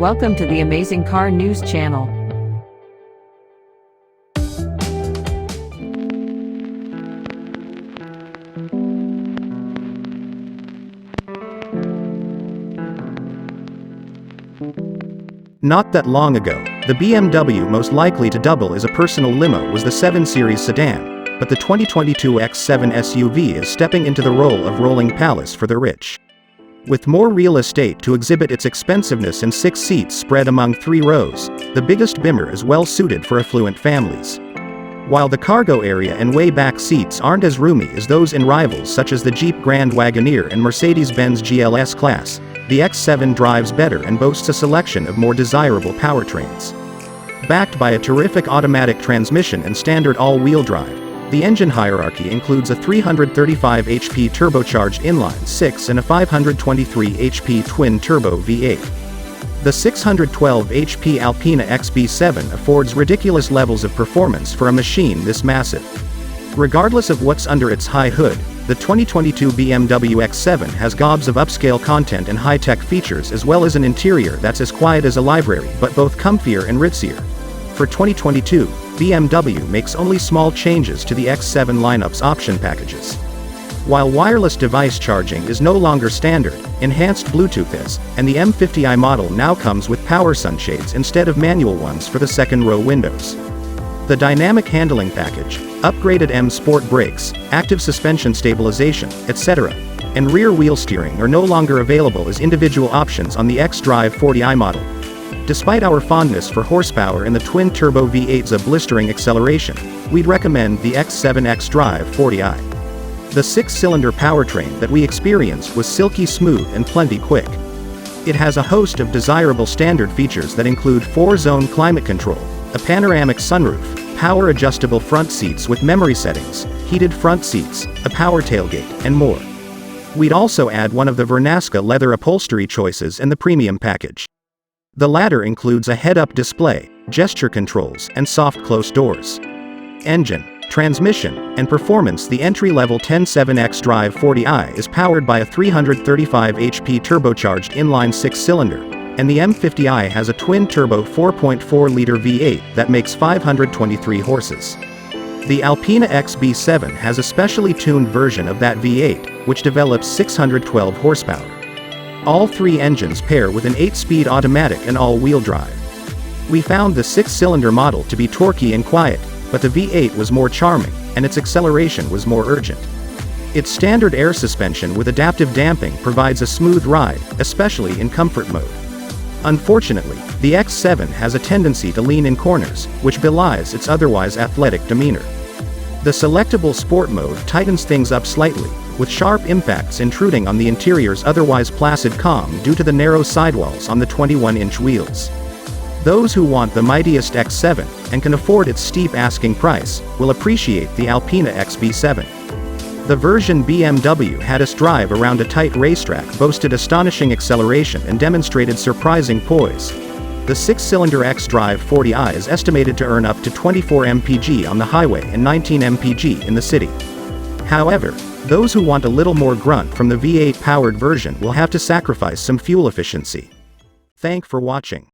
Welcome to the Amazing Car News channel. Not that long ago, the BMW most likely to double as a personal limo was the 7 Series sedan, but the 2022 X7 SUV is stepping into the role of rolling palace for the rich. With more real estate to exhibit its expensiveness and 6 seats spread among 3 rows, the biggest Bimmer is well suited for affluent families. While the cargo area and way back seats aren't as roomy as those in rivals such as the Jeep Grand Wagoneer and Mercedes-Benz GLS-class, the X7 drives better and boasts a selection of more desirable powertrains. Backed by a terrific automatic transmission and standard all-wheel drive, the engine hierarchy includes a 335 HP turbocharged inline-six and a 523 HP twin-turbo V8. The 612 HP Alpina XB7 affords ridiculous levels of performance for a machine this massive. Regardless of what's under its high hood, the 2022 BMW X7 has gobs of upscale content and high-tech features as well as an interior that's as quiet as a library but both comfier and ritzier. For 2022, BMW makes only small changes to the X7 lineup's option packages. While wireless device charging is no longer standard, enhanced Bluetooth is, and the M50i model now comes with power sunshades instead of manual ones for the second-row windows. The dynamic handling package, upgraded M Sport brakes, active suspension stabilization, etc., and rear wheel steering are no longer available as individual options on the X-Drive-40i model. Despite our fondness for horsepower in the twin-turbo V8's blistering acceleration, we'd recommend the X7 X-Drive-40i. The 6-cylinder powertrain that we experienced was silky smooth and plenty quick. It has a host of desirable standard features that include 4-zone climate control, a panoramic sunroof, power-adjustable front seats with memory settings, heated front seats, a power tailgate, and more. We'd also add one of the Vernasca leather upholstery choices in the premium package. The latter includes a head-up display, gesture controls, and soft close doors. Engine, transmission, and performance. The entry-level 10.7 X-Drive-40i is powered by a 335 HP turbocharged inline-6 cylinder, and the M50i has a twin-turbo 4.4-liter V8 that makes 523 horses. The Alpina XB7 has a specially tuned version of that V8, which develops 612 horsepower. All 3 engines pair with an 8-speed automatic and all-wheel drive. We found the 6-cylinder model to be torquey and quiet, but the V8 was more charming, and its acceleration was more urgent. Its standard air suspension with adaptive damping provides a smooth ride, especially in comfort mode. Unfortunately, the X7 has a tendency to lean in corners, which belies its otherwise athletic demeanor. The selectable sport mode tightens things up slightly, with sharp impacts intruding on the interior's otherwise placid calm due to the narrow sidewalls on the 21-inch wheels. Those who want the mightiest X7, and can afford its steep asking price, will appreciate the Alpina XB7. The version BMW had us drive around a tight racetrack, boasted astonishing acceleration and demonstrated surprising poise. The 6-cylinder X-Drive-40i is estimated to earn up to 24 mpg on the highway and 19 mpg in the city. However, those who want a little more grunt from the V8-powered version will have to sacrifice some fuel efficiency. Thanks for watching.